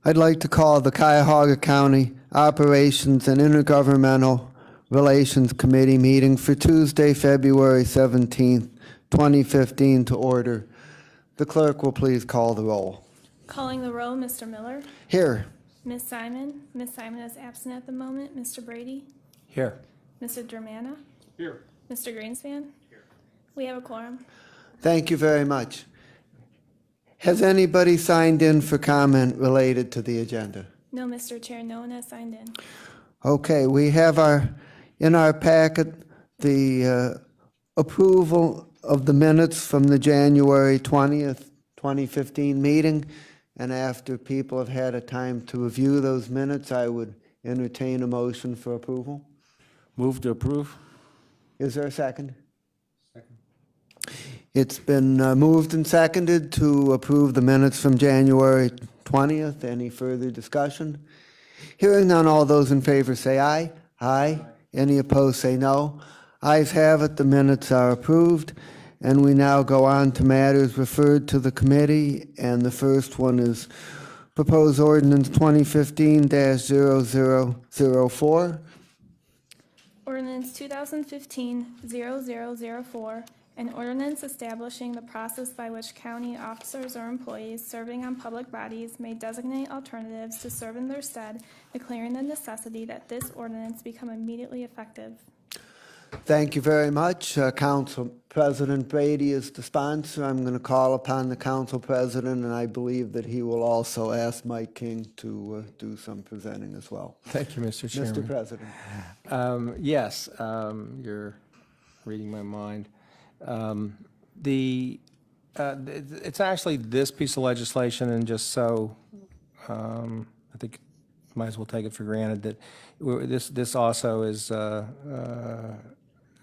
I'd like to call the Cuyahoga County Operations and Intergovernmental Relations Committee meeting for Tuesday, February 17th, 2015 to order. The clerk will please call the roll. Calling the roll, Mr. Miller. Here. Ms. Simon. Ms. Simon is absent at the moment. Mr. Brady. Here. Mr. Germana. Here. Mr. Greenspan. Here. We have a quorum. Thank you very much. Has anybody signed in for comment related to the agenda? No, Mr. Chair, no one has signed in. Okay, we have in our packet the approval of the minutes from the January 20th, 2015 meeting. And after people have had a time to review those minutes, I would entertain a motion for approval. Move to approve. Is there a second? Second. It's been moved and seconded to approve the minutes from January 20th. Any further discussion? Hearing none, all those in favor say aye. Aye. Any opposed say no. Ayes have it, the minutes are approved. And we now go on to matters referred to the committee, and the first one is proposed ordinance 2015-0004. Ordinance 2015-0004, an ordinance establishing the process by which county officers or employees serving on public bodies may designate alternatives to serve in their stead, declaring the necessity that this ordinance become immediately effective. Thank you very much. Council President Brady is the sponsor. I'm going to call upon the Council President, and I believe that he will also ask Mike King to do some presenting as well. Thank you, Mr. Chairman. Mr. President. Yes, you're reading my mind. It's actually this piece of legislation, and just so I think might as well take it for granted that this also is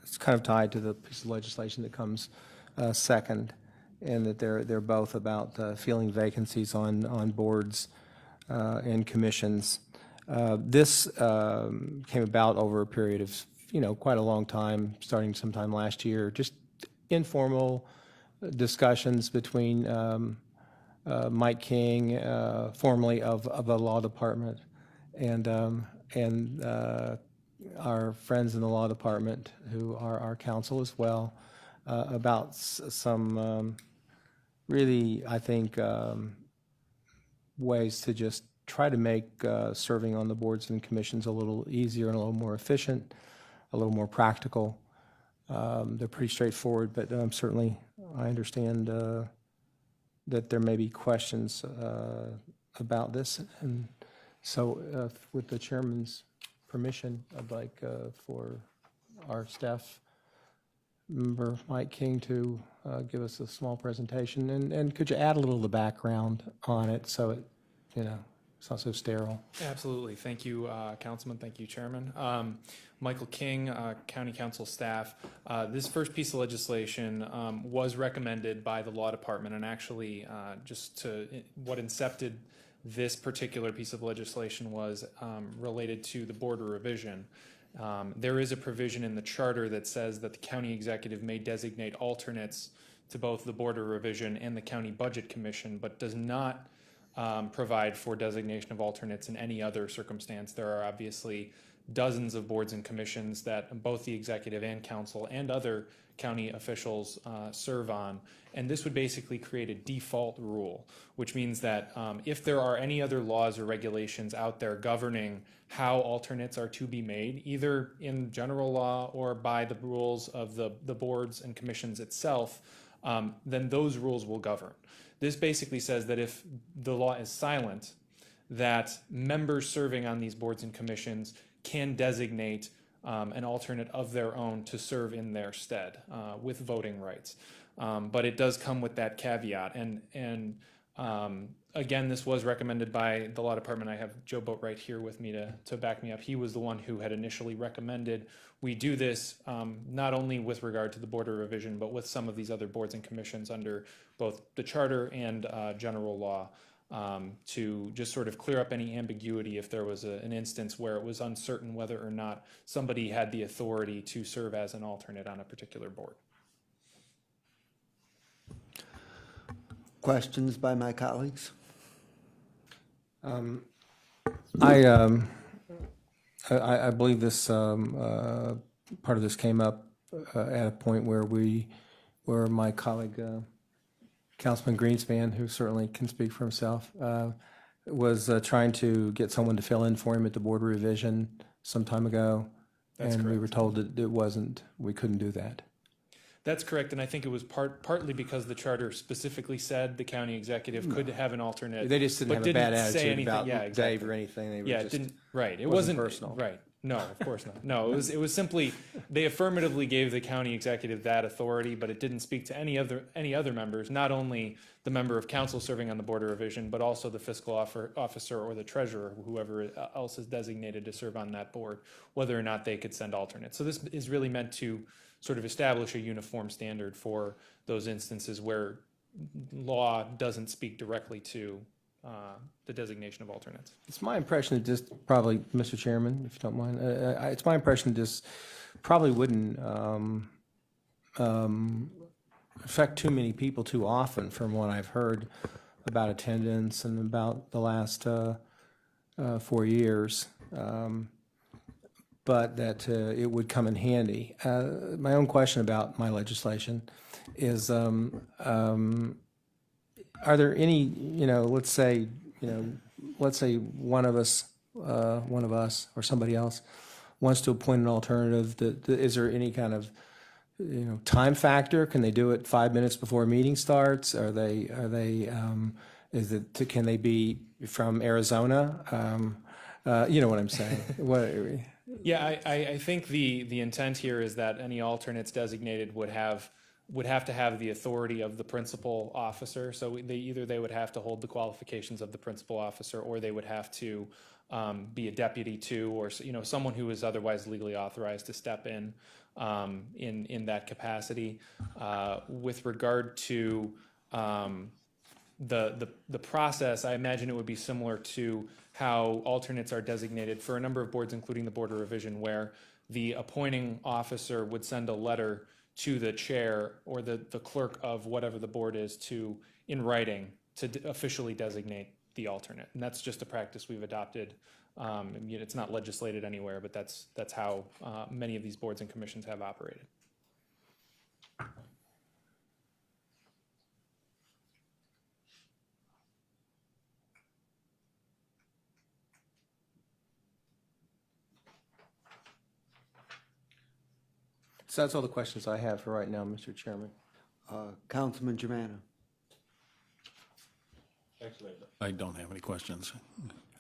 it's kind of tied to the piece of legislation that comes second, and that they're both about filling vacancies on boards and commissions. This came about over a period of quite a long time, starting sometime last year. Just informal discussions between Mike King, formerly of the law department, and our friends in the law department who are our counsel as well, about some really, I think, ways to just try to make serving on the boards and commissions a little easier and a little more efficient, a little more practical. They're pretty straightforward, but certainly I understand that there may be questions about this. And so with the chairman's permission, I'd like for our staff member, Mike King, to give us a small presentation. And could you add a little of the background on it so it, it's not so sterile? Absolutely. Thank you, Councilman. Thank you, Chairman. Michael King, County Council staff. This first piece of legislation was recommended by the Law Department, and actually what incepted this particular piece of legislation was related to the Board of Revision. There is a provision in the charter that says that the county executive may designate alternates to both the Board of Revision and the County Budget Commission, but does not provide for designation of alternates in any other circumstance. There are obviously dozens of boards and commissions that both the executive and council and other county officials serve on. And this would basically create a default rule, which means that if there are any other laws or regulations out there governing how alternates are to be made, either in general law or by the rules of the boards and commissions itself, then those rules will govern. This basically says that if the law is silent, that members serving on these boards and commissions can designate an alternate of their own to serve in their stead with voting rights. But it does come with that caveat. And again, this was recommended by the Law Department. I have Joe Boatwright here with me to back me up. He was the one who had initially recommended we do this not only with regard to the Board of Revision, but with some of these other boards and commissions under both the charter and general law, to just sort of clear up any ambiguity if there was an instance where it was uncertain whether or not somebody had the authority to serve as an alternate on a particular board. Questions by my colleagues? I believe this, part of this came up at a point where my colleague, Councilman Greenspan, who certainly can speak for himself, was trying to get someone to fill in for him at the board revision some time ago. That's and we correct. were told that we couldn't do that. That's correct, and I think it was partly because the charter specifically said the county executive could have an alternate. They just didn't but have a bad say attitude anything. about Yeah, exactly. Dave or anything. They were Yeah, it just, didn't, right. It wasn't wasn't personal. Right. No, of course not. No, it was simply, they affirmatively gave the county executive that authority, but it didn't speak to any other members, not only the member of council serving on the board of revision, but also the fiscal officer or the treasurer, whoever else is designated to serve on that board, whether or not they could send alternates. So this is really meant to sort of establish a uniform standard for those instances where law doesn't speak directly to the designation of alternates. It's my impression that just probably, Mr. Chairman, if you don't mind, it's my impression that this probably wouldn't affect too many people too often from what I've heard about attendance and about the last 4 years. But that it would come in handy. My own question about my legislation is, are there any, let's say one of us or somebody else wants to appoint an alternative, is there any kind of, time factor? Can they do it 5 minutes before a meeting starts? Can they be from Arizona? You know what I'm saying? Yeah, I think the intent here is that any alternates designated would have to have the authority of the principal officer. So they would have to hold the qualifications of the principal officer, or they would have to be a deputy to, or someone who is otherwise legally authorized to step in that capacity. With regard to the process, I imagine it would be similar to how alternates are designated for a number of boards, including the Board of Revision, where the appointing officer would send a letter to the chair or the clerk of whatever the board is in writing to officially designate the alternate. And that's just a practice we've adopted. It's not legislated anywhere, but that's how many of these boards and commissions have operated. So that's all the questions I have for right now, Mr. Chairman. Councilman Germano. Actually, I don't have any questions.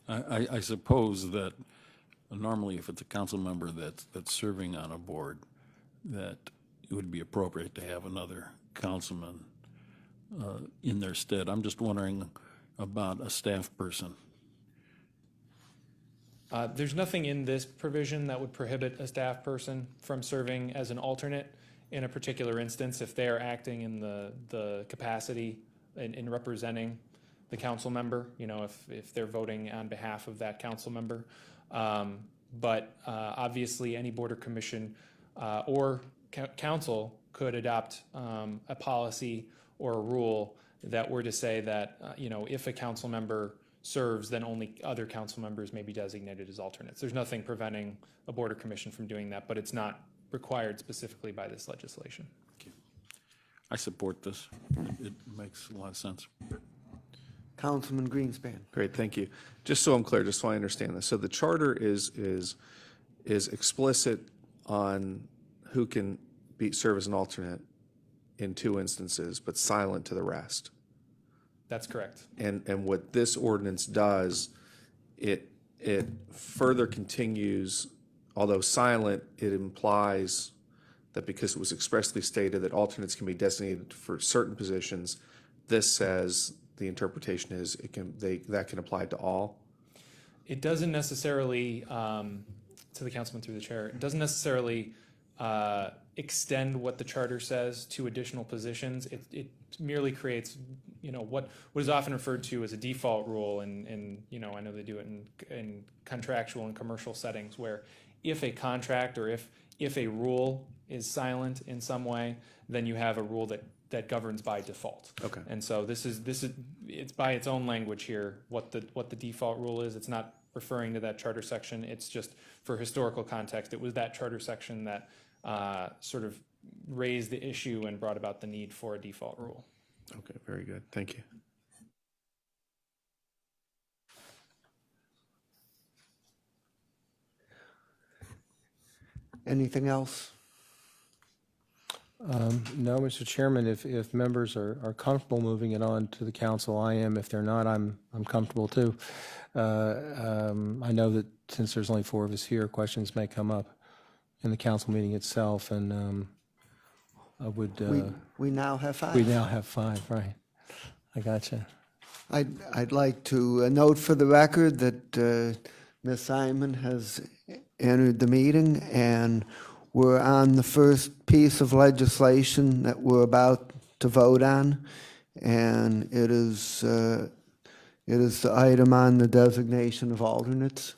I suppose that normally if it's a council member that's serving on a board, that it would be appropriate to have another councilman in their stead. I'm just wondering about a staff person. There's nothing in this provision that would prohibit a staff person from serving as an alternate in a particular instance if they are acting in the capacity in representing the council member, if they're voting on behalf of that council member. But obviously any board or commission or council could adopt a policy or a rule that were to say that, if a council member serves, then only other council members may be designated as alternates. There's nothing preventing a board or commission from doing that, but it's not required specifically by this legislation. I support this. It makes a lot of sense. Councilman Greenspan. Great, thank you. Just so I'm clear, just so I understand this. So the charter is explicit on who can serve as an alternate in 2 instances, but silent to the rest. That's correct. And what this ordinance does, it further continues, although silent, it implies that because it was expressly stated that alternates can be designated for certain positions, this says the interpretation is that can apply to all. It doesn't necessarily, to the councilman through the chair, it doesn't necessarily extend what the charter says to additional positions. It merely creates, what is often referred to as a default rule, and I know they do it in contractual and commercial settings, where if a contract or if a rule is silent in some way, then you have a rule that that governs by default. Okay. And so this is it's by its own language here what the default rule is. It's not referring to that charter section. It's just for historical context. It was that charter section that sort of raised the issue and brought about the need for a default rule. Okay, very good. Thank you. Anything else? No, Mr. Chairman, if members are comfortable moving it on to the council, I am. If they're not, I'm comfortable too. I know that since there's only 4 of us here, questions may come up in the council meeting itself, and I would. We now have 5. We now have 5, right? I gotcha. I'd like to note for the record that Ms. Simon has entered the meeting, and we're on the first piece of legislation that we're about to vote on, and it is the item on the designation of alternates.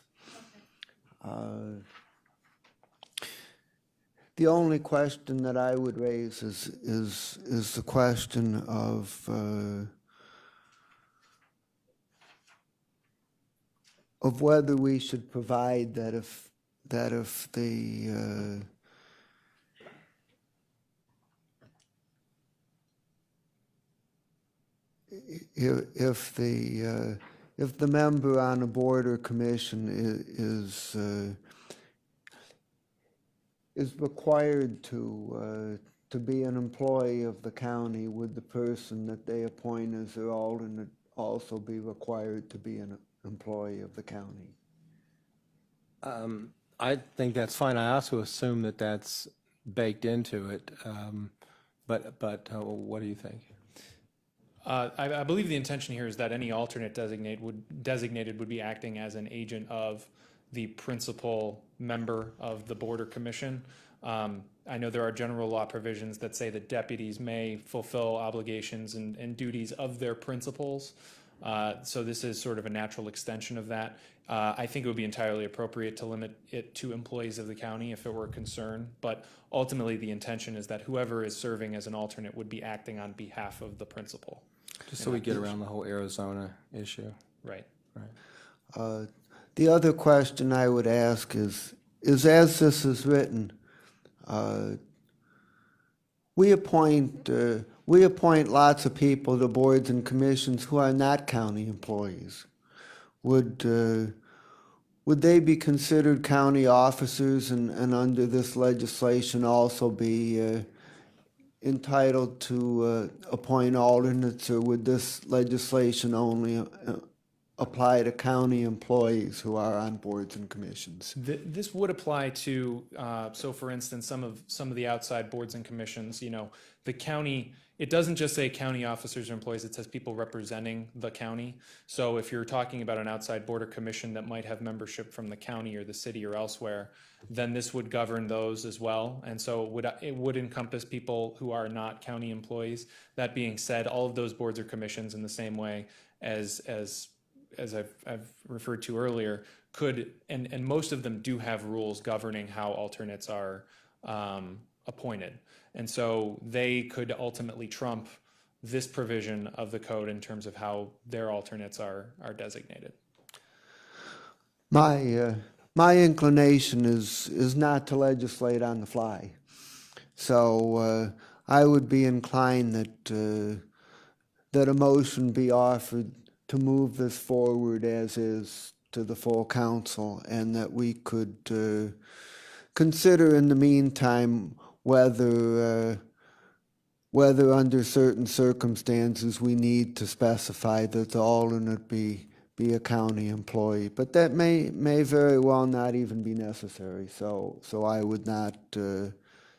The only question that I would raise is the question of whether we should provide that if the if the member on a board or commission is required to be an employee of the county, would the person that they appoint as their alternate also be required to be an employee of the county? I think that's fine. I also assume that that's baked into it. But what do you think? I believe the intention here is that any alternate designated would be acting as an agent of the principal member of the board or commission. I know there are general law provisions that say that deputies may fulfill obligations and duties of their principals. So this is sort of a natural extension of that. I think it would be entirely appropriate to limit it to employees of the county if it were a concern, but ultimately the intention is that whoever is serving as an alternate would be acting on behalf of the principal. Just so we get around the whole Arizona issue. Right. The other question I would ask is as this is written, we appoint lots of people to boards and commissions who are not county employees. Would they be considered county officers and under this legislation also be entitled to appoint alternates, or would this legislation only apply to county employees who are on boards and commissions? This would apply to, so for instance, some of the outside boards and commissions, the county, it doesn't just say county officers or employees, it says people representing the county. So if you're talking about an outside board or commission that might have membership from the county or the city or elsewhere, then this would govern those as well. And so it would encompass people who are not county employees. That being said, all of those boards or commissions, in the same way as I've referred to earlier, could, and most of them do have rules governing how alternates are appointed. And so they could ultimately trump this provision of the code in terms of how their alternates are designated. My inclination is not to legislate on the fly. So I would be inclined that a motion be offered to move this forward as is to the full council, and that we could consider in the meantime whether under certain circumstances we need to specify that the alternate be a county employee. But that may very well not even be necessary. So I would not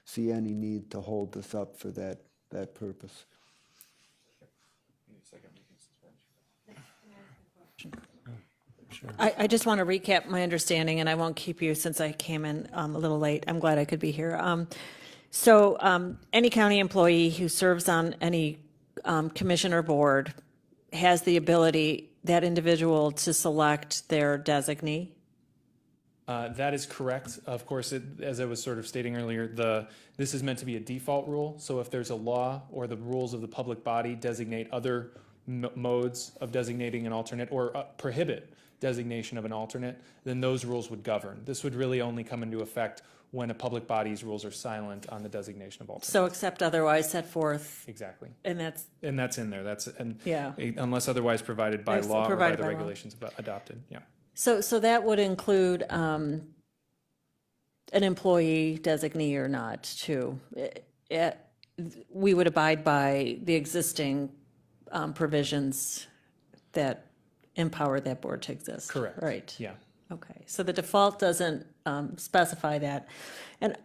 see any need to hold this up for that purpose. I just want to recap my understanding, and I won't keep you since I came in a little late. I'm glad I could be here. So any county employee who serves on any commission or board has the ability, that individual, to select their designee? That is correct. Of course, as I was sort of stating earlier, this is meant to be a default rule. So if there's a law or the rules of the public body designate other modes of designating an alternate or prohibit designation of an alternate, then those rules would govern. This would really only come into effect when a public body's rules are silent on the designation of alternates. So except otherwise set forth, Exactly. and that's, And that's in there. Yeah. Unless otherwise provided by Yes, law or by provided the by law. regulations adopted. Yeah. so that would include an employee designee or not, too. We would abide by the existing provisions that empower that board to exist. Correct. Right. Yeah. Okay, so the default doesn't specify that. And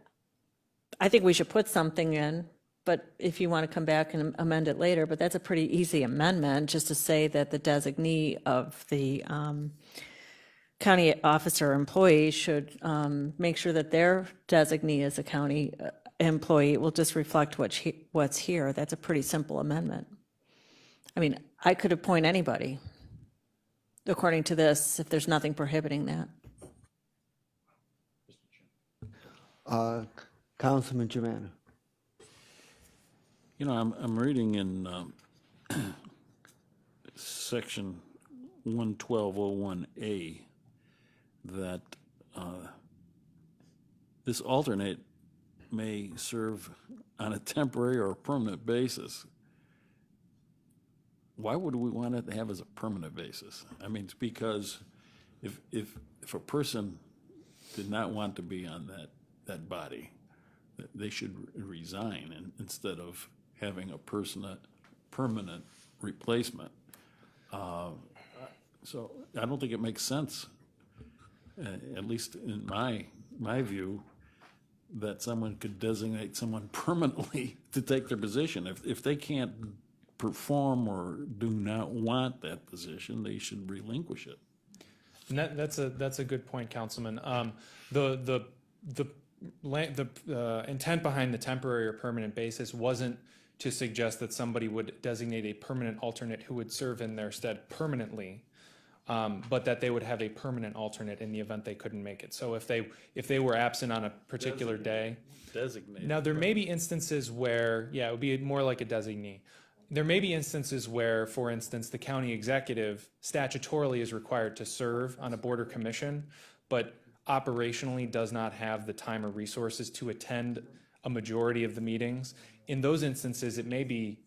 I think we should put something in, but if you want to come back and amend it later, but that's a pretty easy amendment, just to say that the designee of the county officer or employee should make sure that their designee as a county employee will just reflect what's here. That's a pretty simple amendment. I mean, I could appoint anybody, according to this, if there's nothing prohibiting that. Councilman Germano. You know, I'm reading in section 11201A that this alternate may serve on a temporary or permanent basis. Why would we want it to have as a permanent basis? I mean, it's because if a person did not want to be on that body, they should resign instead of having a permanent replacement. So I don't think it makes sense, at least in my view, that someone could designate someone permanently to take their position. If they can't perform or do not want that position, they should relinquish it. And that's a good point, Councilman. The intent behind the temporary or permanent basis wasn't to suggest that somebody would designate a permanent alternate who would serve in their stead permanently, but that they would have a permanent alternate in the event they couldn't make it. So if they were absent on a particular day. Designate. Now, there may be instances where, it would be more like a designee. There may be instances where, for instance, the county executive statutorily is required to serve on a board or commission, but operationally does not have the time or resources to attend a majority of the meetings. In those instances, it may be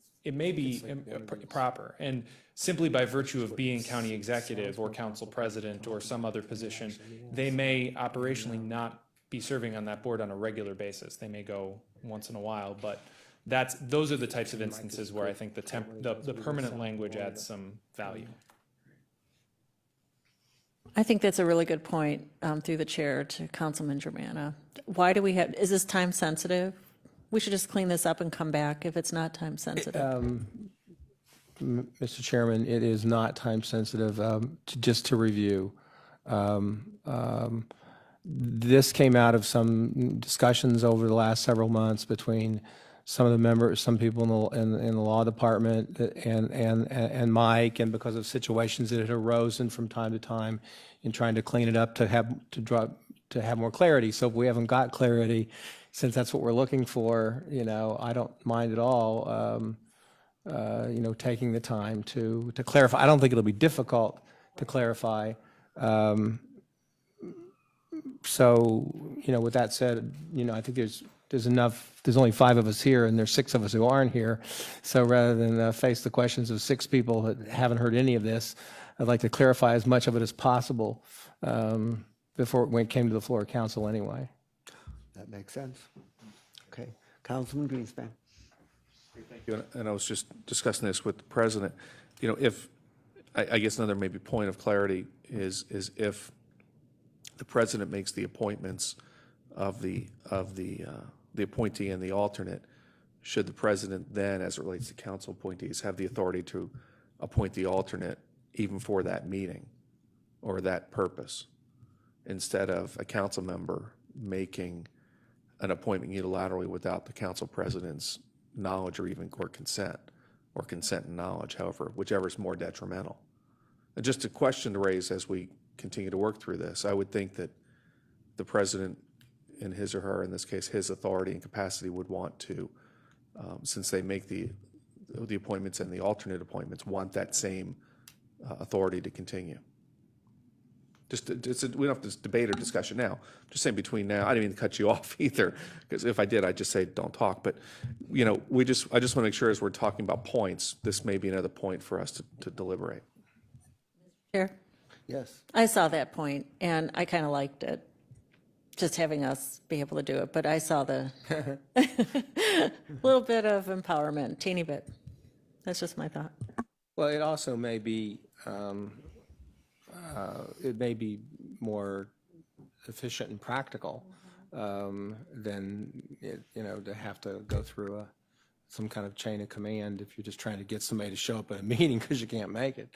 proper. And simply by virtue of being county executive or council president or some other position, they may operationally not be serving on that board on a regular basis. They may go once in a while, but those are the types of instances where I think the permanent language adds some value. I think that's a really good point, through the chair to Councilman Germana. Why do we is this time sensitive? We should just clean this up and come back if it's not time sensitive. Mr. Chairman, it is not time sensitive. Just to review, this came out of some discussions over the last several months between some of the members, some people in the law department, and Mike, and because of situations that had arisen from time to time in trying to clean it up to have more clarity. So if we haven't got clarity, since that's what we're looking for, I don't mind at all, taking the time to clarify. I don't think it'll be difficult to clarify. So, with that said, I think there's enough. There's only 5 of us here, and there's 6 of us who aren't here. So rather than face the questions of 6 people that haven't heard any of this, I'd like to clarify as much of it as possible before it came to the floor of council anyway. That makes sense. Okay. Councilman Greenspan. Thank you. And I was just discussing this with the president. If I guess another maybe point of clarity is if the president makes the appointments of the appointee and the alternate, should the president then, as it relates to council appointees, have the authority to appoint the alternate even for that meeting or that purpose, instead of a council member making an appointment unilaterally without the council president's knowledge or consent and knowledge, whichever is more detrimental. And just a question to raise as we continue to work through this, I would think that the president, in his or her, in this case, his authority and capacity, would want to, since they make the appointments and the alternate appointments, want that same authority to continue. We don't have to debate or discussion now. Just saying between now, I didn't mean to cut you off either, because if I did, I'd just say don't talk. But, you know, I just want to make sure as we're talking about points, this may be another point for us to deliberate. Chair, Yes. I saw that point, and I kind of liked it, just having us be able to do it, but I saw the little bit of empowerment, teeny bit. That's just my thought. Well, it also may be, it may be more efficient and practical than, to have to go through some kind of chain of command if you're just trying to get somebody to show up at a meeting because you can't make it.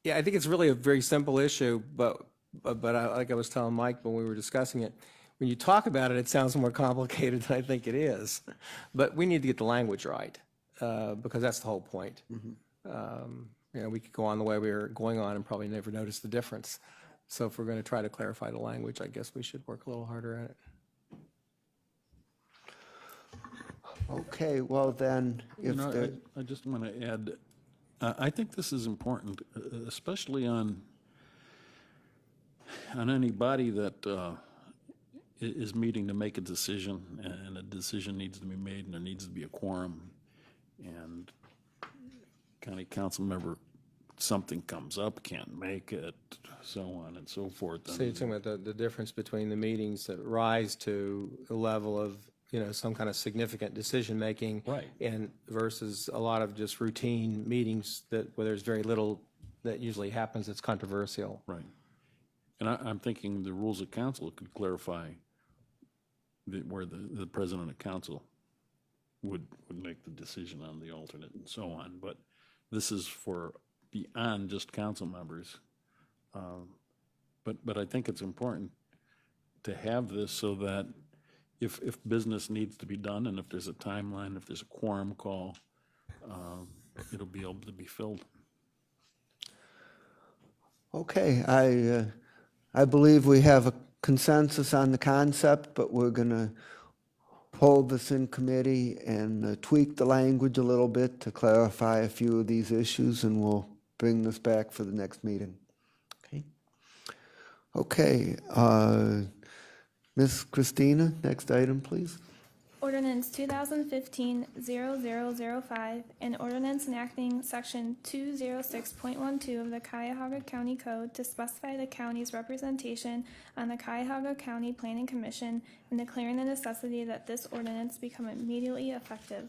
Yeah, I think it's really a very simple issue, but like I was telling Mike when we were discussing it, when you talk about it, it sounds more complicated than I think it is. But we need to get the language right, because that's the whole point. We could go on the way we were going on and probably never notice the difference. So if we're going to try to clarify the language, I guess we should work a little harder at it. Okay, well then, if there, I just want to add, I think this is important, especially on anybody that is meeting to make a decision, and a decision needs to be made, and there needs to be a quorum, and county council member, something comes up, can't make it, so on and so forth. So you're talking about the difference between the meetings that rise to a level of, some kind of significant decision-making. Right. And versus a lot of just routine meetings where there's very little that usually happens that's controversial. Right. And I'm thinking the rules of council could clarify where the president of council would make the decision on the alternate and so on. But this is for beyond just council members. But I think it's important to have this so that if business needs to be done, and if there's a timeline, if there's a quorum call, it'll be able to be filled. okay, I believe we have a consensus on the concept, but we're going to hold this in committee and tweak the language a little bit to clarify a few of these issues, and we'll bring this back for the next meeting. Okay, Ms. Christina, next item, please. Ordinance 2015-0005, an ordinance enacting section 206.12 of the Cuyahoga County Code to specify the county's representation on the Cuyahoga County Planning Commission and declaring the necessity that this ordinance become immediately effective.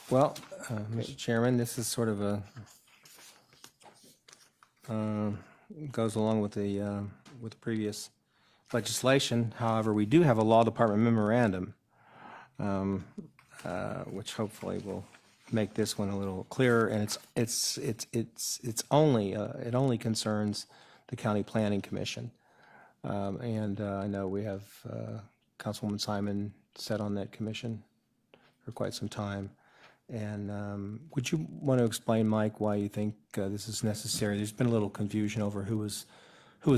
Well, Mr. Chairman, this is sort of goes along with the previous legislation. However, we do have a law department memorandum, which hopefully will make this one a little clearer. And it's only it only concerns the County Planning Commission. And I know we have Councilwoman Simon sat on that commission for quite some time. And would you want to explain, Mike, why you think this is necessary? There's been a little confusion over who was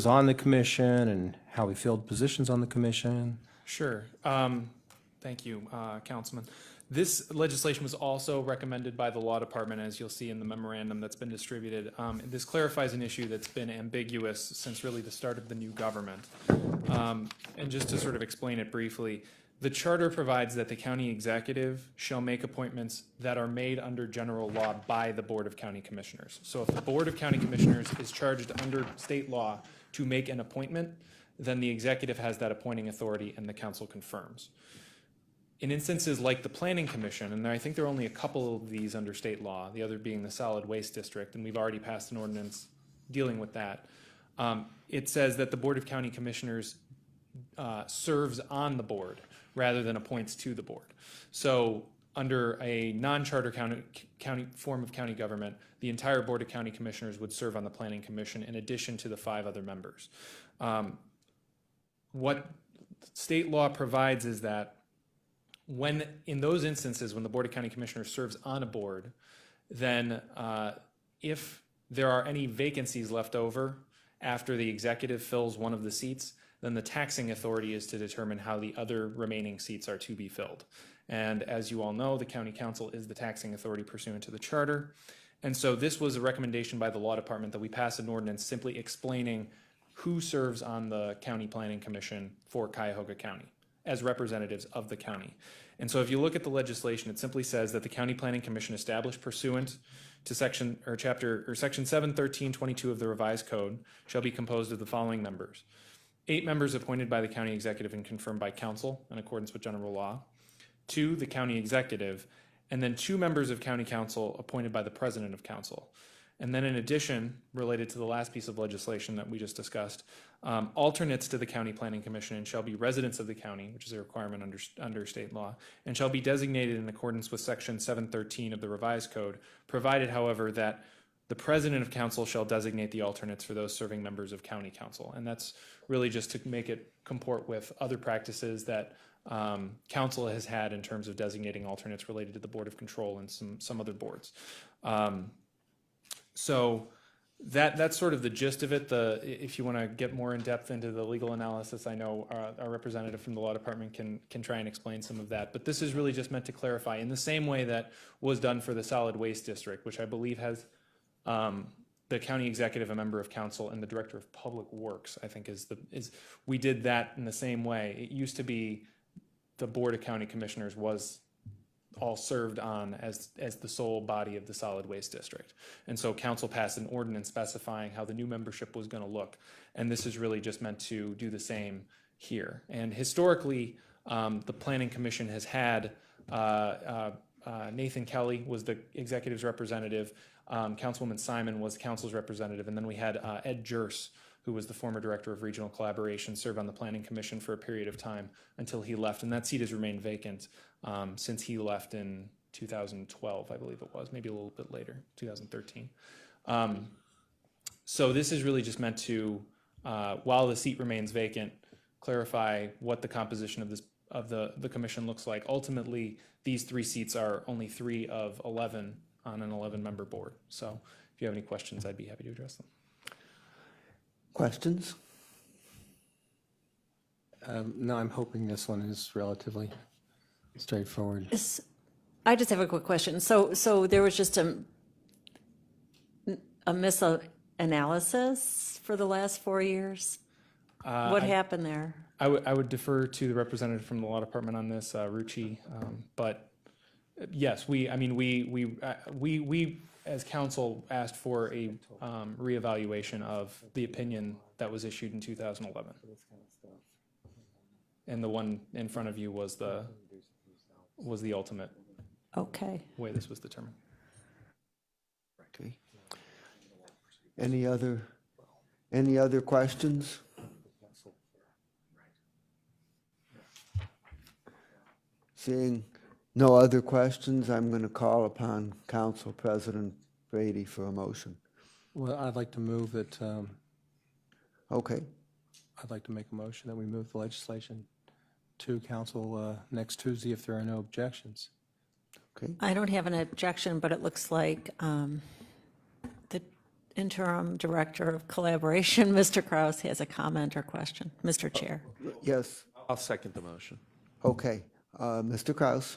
on the commission and how we filled positions on the commission. Sure. Thank you, Councilman. This legislation was also recommended by the Law Department, as you'll see in the memorandum that's been distributed. This clarifies an issue that's been ambiguous since really the start of the new government. And just to sort of explain it briefly, the charter provides that the county executive shall make appointments that are made under general law by the Board of County Commissioners. So if the Board of County Commissioners is charged under state law to make an appointment, then the executive has that appointing authority and the council confirms. In instances like the Planning Commission, and I think there are only a couple of these under state law, the other being the Solid Waste District, and we've already passed an ordinance dealing with that, it says that the Board of County Commissioners serves on the board rather than appoints to the board. So under a non-charter county form of county government, the entire Board of County Commissioners would serve on the Planning Commission in addition to the 5 other members. What state law provides is that when, in those instances, when the Board of County Commissioners serves on a board, then if there are any vacancies left over after the executive fills one of the seats, then the taxing authority is to determine how the other remaining seats are to be filled. And as you all know, the county council is the taxing authority pursuant to the charter. And so this was a recommendation by the law department that we pass an ordinance simply explaining who serves on the county planning commission for Cuyahoga County as representatives of the county. And so if you look at the legislation, it simply says that the county planning commission established pursuant to section 71322 of the revised code shall be composed of the following members: 8 members appointed by the county executive and confirmed by council in accordance with general law, 2, the county executive, and then 2 members of county council appointed by the president of council. And then in addition, related to the last piece of legislation that we just discussed, alternates to the county planning commission and shall be residents of the county, which is a requirement under state law, and shall be designated in accordance with section 713 of the revised code, provided, however, that the president of council shall designate the alternates for those serving members of county council. And that's really just to make it comport with other practices that council has had in terms of designating alternates related to the Board of Control and some other boards. So that's sort of the gist of it. If you want to get more in depth into the legal analysis, I know our representative from the law department can try and explain some of that. But this is really just meant to clarify in the same way that was done for the solid waste district, which I believe has the county executive, a member of council, and the director of public works, I think we did that in the same way. It used to be the Board of County Commissioners was all served on as the sole body of the solid waste district. And so council passed an ordinance specifying how the new membership was going to look. And this is really just meant to do the same here. And historically, the Planning Commission has had Nathan Kelly was the executive's representative, Councilwoman Simon was council's representative, and then we had Ed Jurse, who was the former director of regional collaboration, serve on the Planning Commission for a period of time until he left. And that seat has remained vacant since he left in 2012, I believe it was, maybe a little bit later, 2013. So this is really just meant to, while the seat remains vacant, clarify what the composition of the commission looks like. Ultimately, these 3 seats are only 3 of 11 on an 11-member board. So if you have any questions, I'd be happy to address them. Questions? No, I'm hoping this one is relatively straightforward. I just have a quick question. So there was just a misanalysis for the last 4 years? What happened there? I would defer to the representative from the law department on this, Rucci. But yes, we as council asked for a reevaluation of the opinion that was issued in 2011. And the one in front of you was the ultimate way this was determined. Okay. Any other questions? Seeing no other questions, I'm going to call upon Council President Brady for a motion. Well, I'd like to move that, Okay. I'd like to make a motion that we move the legislation to council next Tuesday if there are no objections. Okay. I don't have an objection, but it looks like the interim director of collaboration, Mr. Kraus, has a comment or question. Mr. Chair. Yes. I'll second the motion. Okay. Mr. Kraus.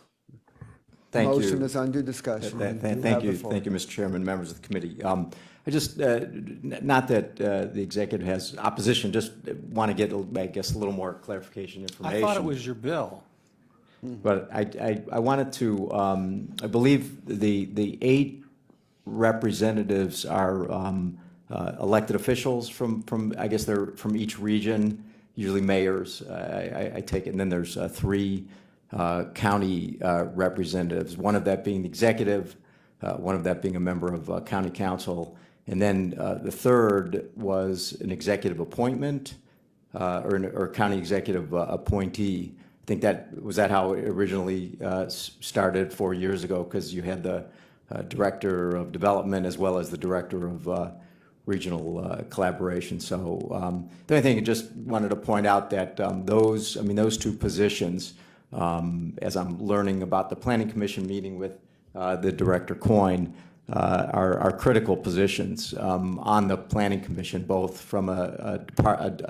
Thank you. Motion is under discussion. Thank you, Mr. Chairman, members of the committee. I just, not that the executive has opposition, just want to get, I guess, a little more clarification information. I thought it was your bill. But I wanted to, I believe the 8 representatives are elected officials from, I guess they're from each region, usually mayors, I take it, and then there's 3 county representatives, one of that being the executive, one of that being a member of county council, and then the third was an executive appointment or county executive appointee. I think was that how it originally started 4 years ago, because you had the director of development as well as the director of regional collaboration. So the only thing I just wanted to point out that those 2 positions, as I'm learning about the Planning Commission meeting with the Director Coyne, are critical positions on the Planning Commission, both from a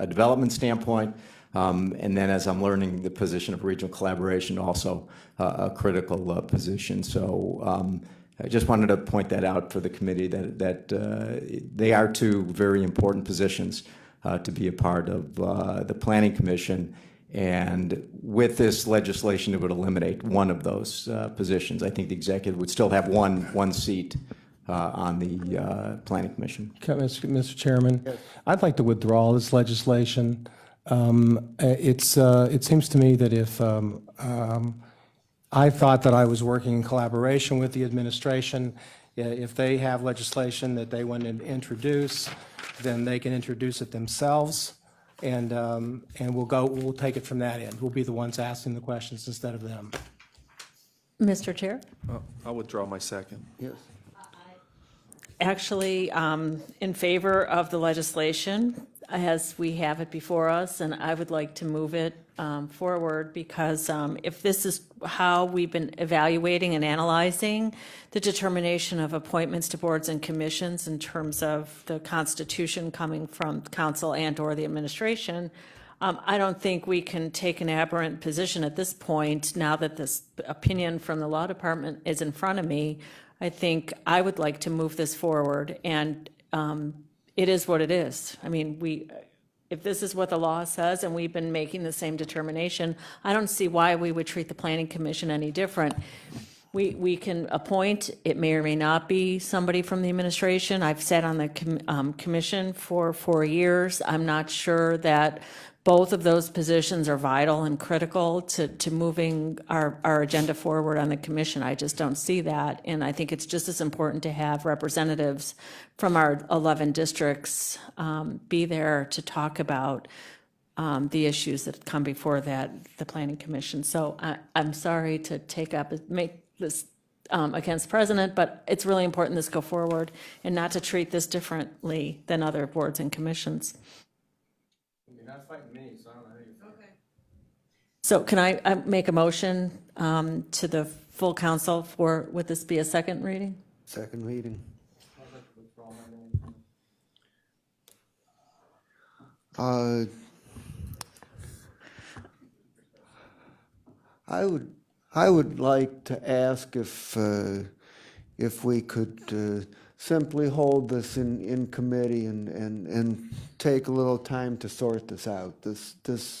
development standpoint, and then as I'm learning, the position of regional collaboration, also a critical position. So I just wanted to point that out for the committee, that they are two very important positions to be a part of the Planning Commission. And with this legislation, it would eliminate one of those positions. I think the executive would still have one seat on the Planning Commission. Mr. Chairman, I'd like to withdraw this legislation. It seems to me that if I thought that I was working in collaboration with the administration, if they have legislation that they want to introduce, then they can introduce it themselves, and we'll take it from that end. We'll be the ones asking the questions instead of them. Mr. Chair? I'll withdraw my second. Yes. Actually, in favor of the legislation as we have it before us, and I would like to move it forward, because if this is how we've been evaluating and analyzing the determination of appointments to boards and commissions in terms of the Constitution coming from council and/or the administration, I don't think we can take an aberrant position at this point. Now that this opinion from the law department is in front of me, I think I would like to move this forward, and it is what it is. I mean, if this is what the law says and we've been making the same determination, I don't see why we would treat the Planning Commission any different. We can appoint, it may or may not be somebody from the administration. I've sat on the commission for 4 years. I'm not sure that both of those positions are vital and critical to moving our agenda forward on the commission. I just don't see that. And I think it's just as important to have representatives from our 11 districts be there to talk about the issues that come before the Planning Commission. So I'm sorry to make this against precedent, but it's really important this go forward and not to treat this differently than other boards and commissions. You're not fighting me, so I don't know how you feel. Okay. So can I make a motion to the full council would this be a second reading? Second reading. I'd like to withdraw my name. I would like to ask if we could simply hold this in committee and take a little time to sort this out. This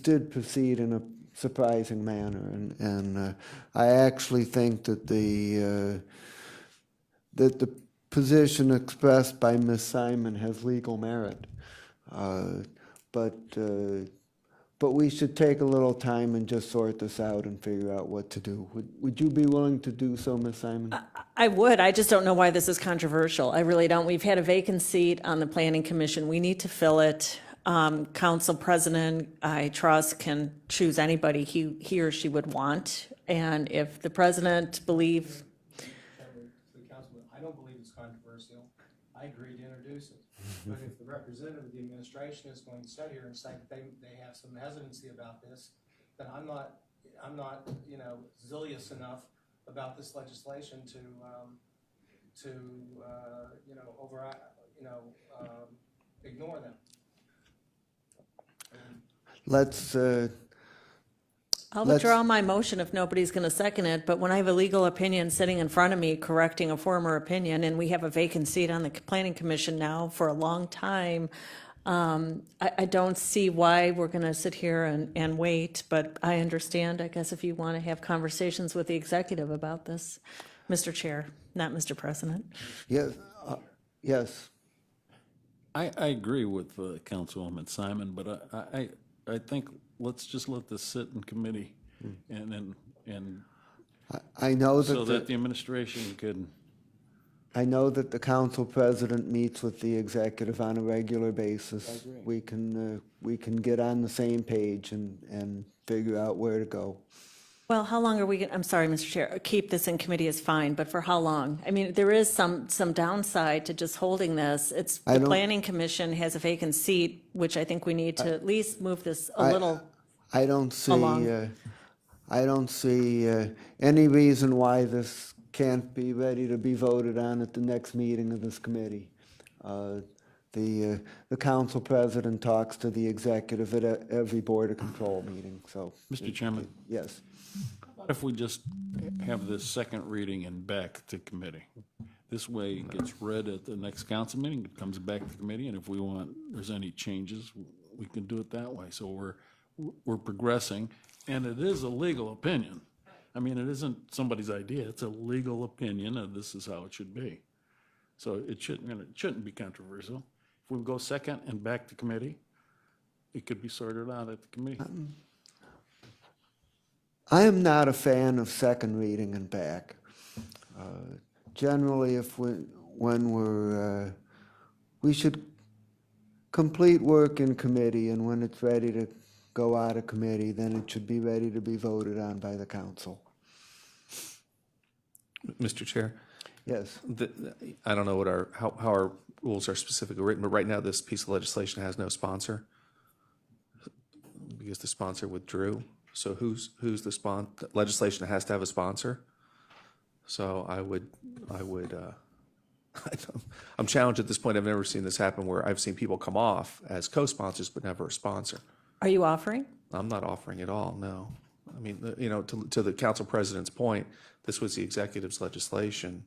did proceed in a surprising manner, and I actually think that the position expressed by Ms. Simon has legal merit, but we should take a little time and just sort this out and figure out what to do. Would you be willing to do so, Ms. Simon? I would. I just don't know why this is controversial. I really don't. We've had a vacant seat on the Planning Commission. We need to fill it. Council President, I trust, can choose anybody he or she would want. And if the president believes... I don't believe it's controversial. I agree to introduce it. But if the representative of the administration is going to sit here and say that they have some hesitancy about this, then I'm not zealous enough about this legislation to ignore them. I'll withdraw my motion if nobody's going to second it, but when I have a legal opinion sitting in front of me correcting a former opinion, and we have a vacant seat on the Planning Commission now for a long time, I don't see why we're going to sit here and wait, but I understand, I guess, if you want to have conversations with the executive about this, Mr. Chair, not Mr. President. Yes. Yes. I agree with Councilwoman Simon, but I think let's just let this sit in committee and I know that so that the administration could. I know that the council president meets with the executive on a regular basis. We can get on the same page and figure out where to go. Well, how long are we, I'm sorry, Mr. Chair, keep this in committee is fine, but for how long? I mean, there is some downside to just holding this. The Planning Commission has a vacant seat, which I think we need to at least move this a little. I don't see along. any reason why this can't be ready to be voted on at the next meeting of this committee. The council president talks to the executive at every Board of Control meeting, so. Mr. Chairman, Yes. what if we just have this second reading and back to committee? This way it gets read at the next council meeting, it comes back to committee, and if we want, there's any changes, we can do it that way. So we're progressing, and it is a legal opinion. I mean, it isn't somebody's idea, it's a legal opinion, and this is how it should be. So it shouldn't be controversial. If we go second and back to committee, it could be sorted out at the committee. I am not a fan of second reading and back. Generally, we should complete work in committee, and when it's ready to go out of committee, then it should be ready to be voted on by the council. Mr. Chair, Yes. I don't know what how our rules are specifically written, but right now this piece of legislation has no sponsor because the sponsor withdrew. So who's the sponsor? Legislation has to have a sponsor. So I'm challenged at this point. I've never seen this happen where I've seen people come off as co-sponsors but never a sponsor. Are you offering? I'm not offering at all, no. I mean, to the council president's point, this was the executive's legislation,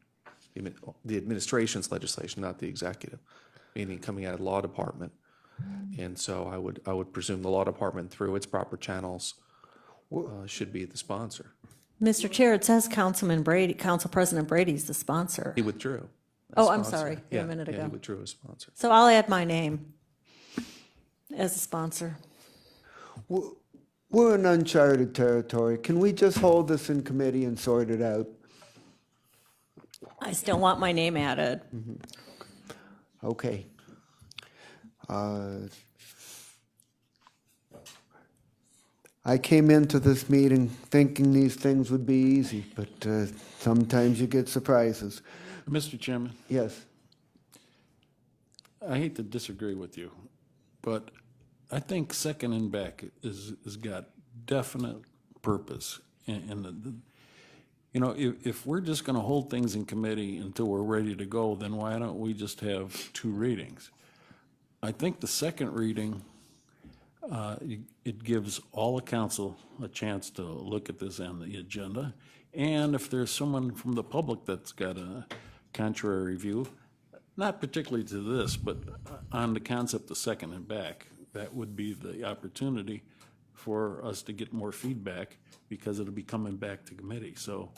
the administration's legislation, not the executive, meaning coming out of the law department. And so I would presume the law department, through its proper channels, should be the sponsor. Mr. Chair, it says Councilman Brady, Council President Brady's the sponsor. He withdrew. Oh, I'm sorry, a minute Yeah, ago. he withdrew as sponsor. So I'll add my name as a sponsor. We're in uncharted territory. Can we just hold this in committee and sort it out? I still want my name added. Okay. I came into this meeting thinking these things would be easy, but sometimes you get surprises. Mr. Chairman, Yes. I hate to disagree with you, but I think second and back has got definite purpose. If we're just going to hold things in committee until we're ready to go, then why don't we just have two readings? I think the second reading, it gives all the council a chance to look at this on the agenda. And if there's someone from the public that's got a contrary view, not particularly to this, but on the concept of second and back, that would be the opportunity for us to get more feedback because it'll be coming back to committee. So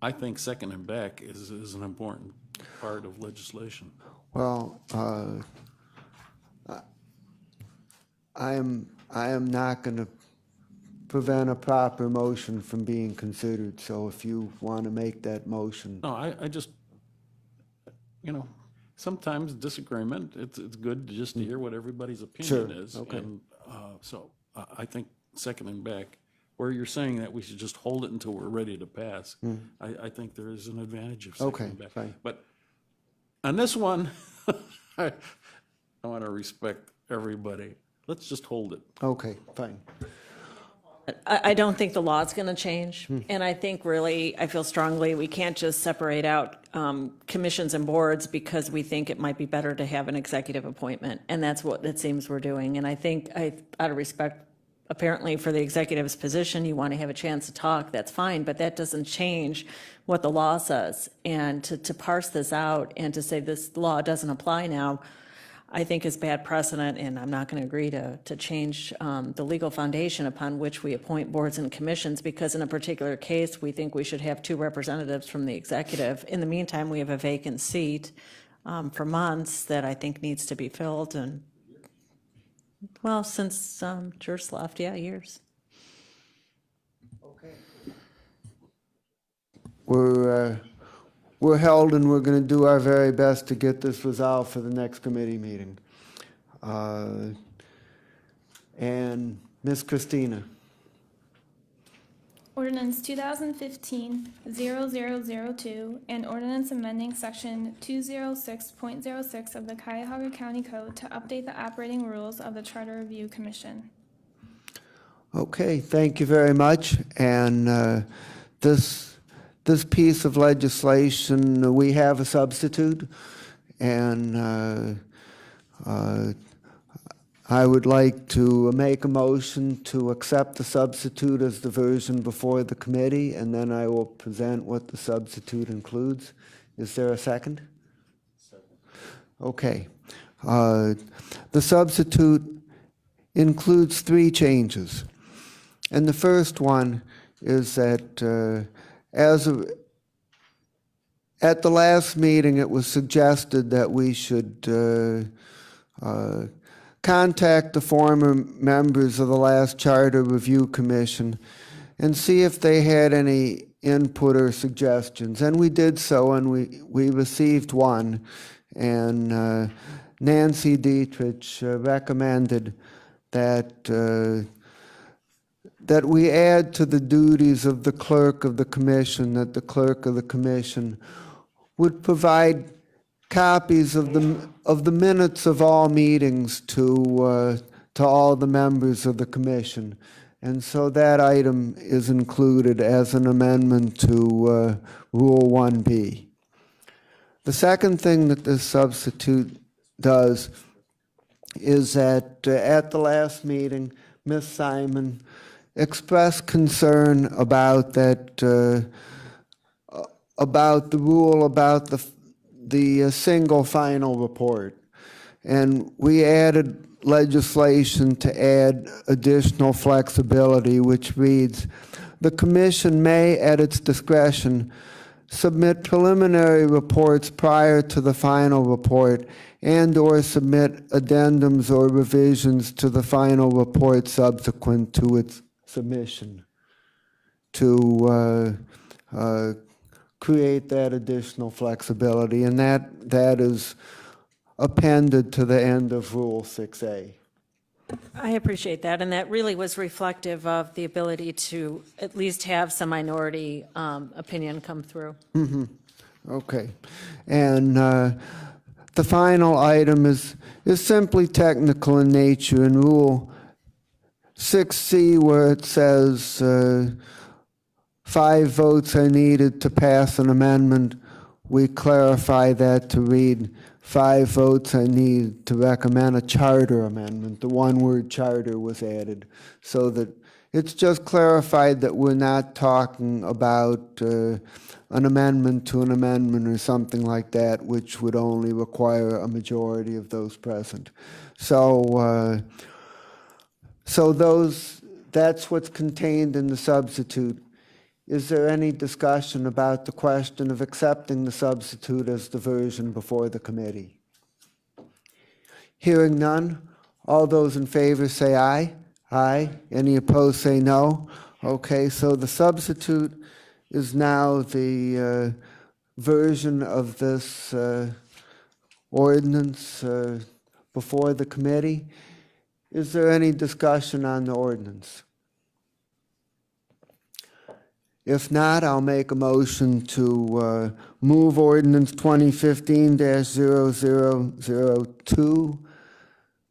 I think second and back is an important part of legislation. Well, I am not going to prevent a proper motion from being considered. So if you want to make that motion. No, I just, sometimes disagreement, it's good to just hear what everybody's opinion Sure, is. okay. And so I think second and back, where you're saying that we should just hold it until we're ready to pass, I think there is an advantage of second Okay, and back. fine. But on this one, I want to respect everybody. Let's just hold it. Okay, fine. I don't think the law's going to change. And I think really, I feel strongly, we can't just separate out commissions and boards because we think it might be better to have an executive appointment. And that's what it seems we're doing. And I think, out of respect, apparently for the executive's position, you want to have a chance to talk, that's fine, but that doesn't change what the law says. And to parse this out and to say this law doesn't apply now, I think is bad precedent, and I'm not going to agree to change the legal foundation upon which we appoint boards and commissions, because in a particular case, we think we should have two representatives from the executive. In the meantime, we have a vacant seat for months that I think needs to be filled, and, well, since George left, yeah, years. We're held, and we're going to do our very best to get this resolved for the next committee meeting. And Ms. Christina. Ordinance 2015-0002, and ordinance amending section 206.06 of the Cuyahoga County Code to update the operating rules of the Charter Review Commission. Okay, thank you very much. And this piece of legislation, we have a substitute, and I would like to make a motion to accept the substitute as the version before the committee, and then I will present what the substitute includes. Is there a second? Second. Okay. The substitute includes 3 changes. And the first one is that at the last meeting, it was suggested that we should contact the former members of the last Charter Review Commission and see if they had any input or suggestions. And we did so, and we received one. And Nancy Dietrich recommended that that we add to the duties of the clerk of the commission, that the clerk of the commission would provide copies of the minutes of all meetings to all the members of the commission. And so that item is included as an amendment to Rule 1B. The second thing that this substitute does is that at the last meeting, Ms. Simon expressed concern about about the rule about the single final report. And we added legislation to add additional flexibility, which reads, the commission may, at its discretion, submit preliminary reports prior to the final report and/or submit addendums or revisions to the final report subsequent to its submission to create that additional flexibility. And that is appended to the end of Rule 6A. I appreciate that, and that really was reflective of the ability to at least have some minority opinion come through. Okay. And the final item is simply technical in nature. In Rule 6C, where it says 5 votes are needed to pass an amendment, we clarify that to read 5 votes are needed to recommend a charter amendment. The one word charter was added so that it's just clarified that we're not talking about an amendment to an amendment or something like that, which would only require a majority of those present. So, that's what's contained in the substitute. Is there any discussion about the question of accepting the substitute as the version before the committee? Hearing none, all those in favor say aye. Aye. Any opposed say no. Okay, so the substitute is now the version of this ordinance before the committee. Is there any discussion on the ordinance? If not, I'll make a motion to move ordinance 2015-0002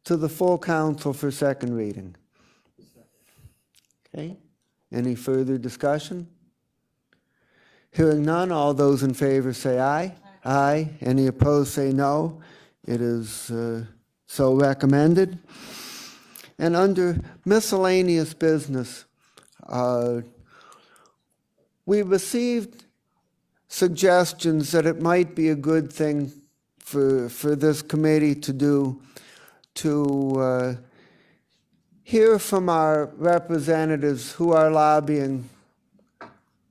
to the full council for second reading. Okay. Any further discussion? Hearing none, all those in favor say aye. Aye. Any opposed say no. It is so recommended. And under miscellaneous business, we received suggestions that it might be a good thing for this committee to do to hear from our representatives who are lobbying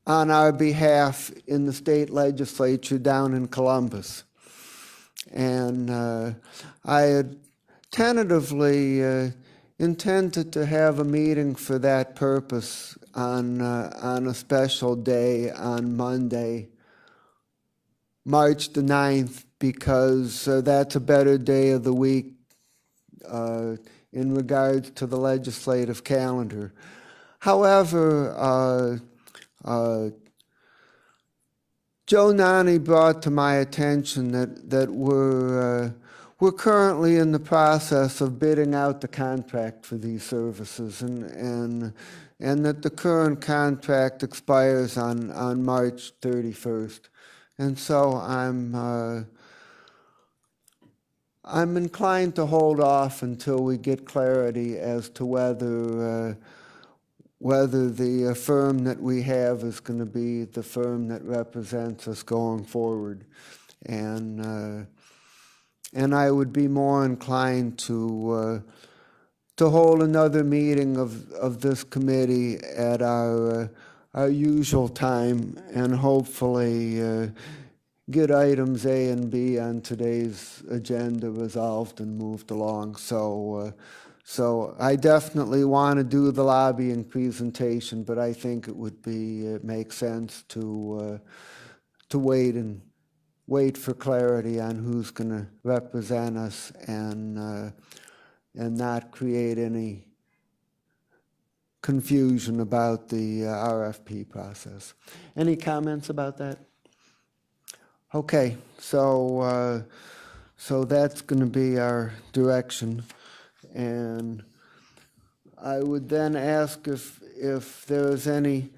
on our behalf in the state legislature down in Columbus. And I had tentatively intended to have a meeting for that purpose on a special day on Monday, March the 9th, because that's a better day of the week in regards to the legislative calendar. However, Joe Nani brought to my attention that we're currently in the process of bidding out the contract for these services, and and that the current contract expires on March 31st. And so I'm inclined to hold off until we get clarity as to whether the firm that we have is going to be the firm that represents us going forward. And I would be more inclined to hold another meeting of this committee at our usual time and hopefully get items A and B on today's agenda resolved and moved along. So I definitely want to do the lobbying presentation, but I think it makes sense to wait for clarity on who's going to represent us and not create any confusion about the RFP process. Any comments about that? Okay, so that's going to be our direction. And I would then ask if there's any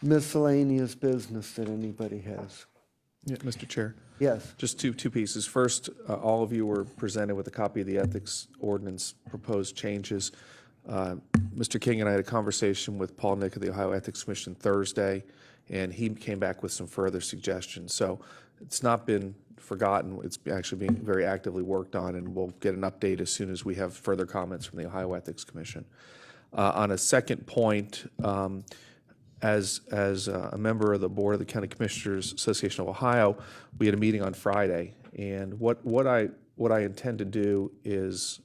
miscellaneous business that anybody has. Yeah, Mr. Chair. Yes. Just two pieces. First, all of you were presented with a copy of the ethics ordinance proposed changes. Mr. King and I had a conversation with Paul Nick of the Ohio Ethics Commission Thursday, and he came back with some further suggestions. So it's not been forgotten. It's actually being very actively worked on, and we'll get an update as soon as we have further comments from the Ohio Ethics Commission. On a second point, as a member of the board of the County Commissioners Association of Ohio, we had a meeting on Friday, and what I intend to do is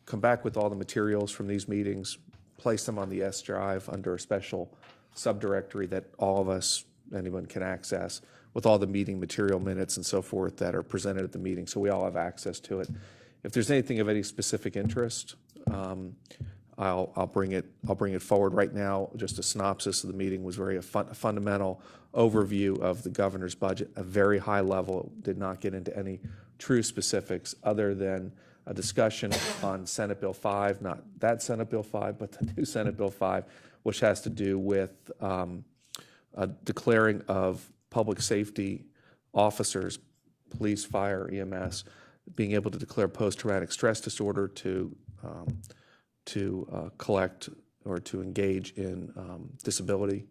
come back with all the materials from these meetings, place them on the S drive under a special subdirectory that all of us, anyone can access, with all the meeting material minutes and so forth that are presented at the meeting, so we all have access to it. If there's anything of any specific interest, I'll bring it forward. Right now, just a synopsis of the meeting was a fundamental overview of the governor's budget, a very high level, did not get into any true specifics other than a discussion on Senate Bill 5, not that Senate Bill 5, but the new Senate Bill 5, which has to do with declaring of public safety officers, police, fire, EMS, being able to declare post-traumatic stress disorder to collect or to engage in disability.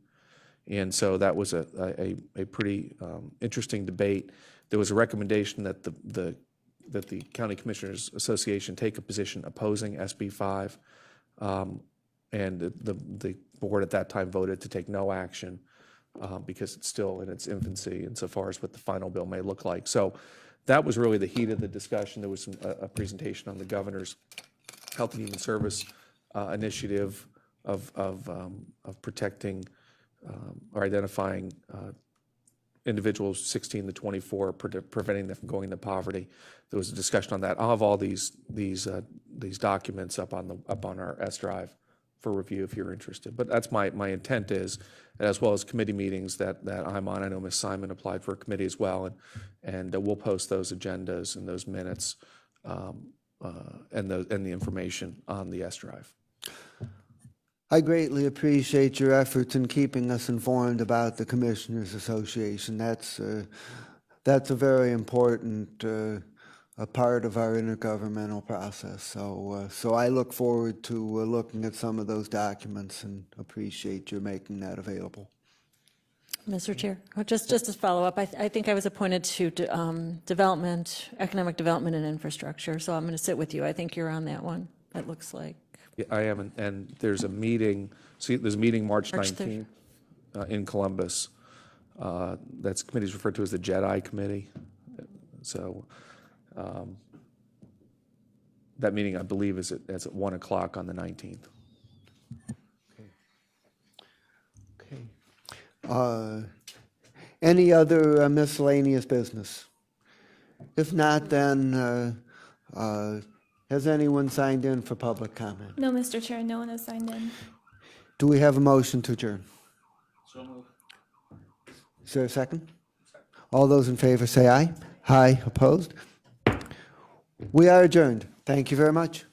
And so that was a pretty interesting debate. There was a recommendation that the County Commissioners Association take a position opposing SB 5, and the board at that time voted to take no action because it's still in its infancy insofar as what the final bill may look like. So that was really the heat of the discussion. There was a presentation on the governor's Health and Human Service initiative of protecting or identifying individuals 16 to 24, preventing them from going into poverty. There was a discussion on that. I'll have all these documents up on our S drive for review if you're interested. But that's my intent is, as well as committee meetings that I'm on. I know Ms. Simon applied for a committee as well, and we'll post those agendas and those minutes and the information on the S drive. I greatly appreciate your efforts in keeping us informed about the Commissioners Association. That's a very important a part of our intergovernmental process. So I look forward to looking at some of those documents and appreciate your making that available. Mr. Chair, just to follow up, I think I was appointed to economic development and infrastructure, so I'm going to sit with you. I think you're on that one, it looks like. Yeah, I am, and there's a meeting, there's a meeting March 19th in Columbus. That's committee's referred to as the JEDI Committee. So that meeting, I believe, is at 1 o'clock on the 19th. Okay. Any other miscellaneous business? If not, then has anyone signed in for public comment? No, Mr. Chair, no one has signed in. Do we have a motion to adjourn? So moved. Is there a second? All those in favor say aye. Aye. Opposed? We are adjourned. Thank you very much.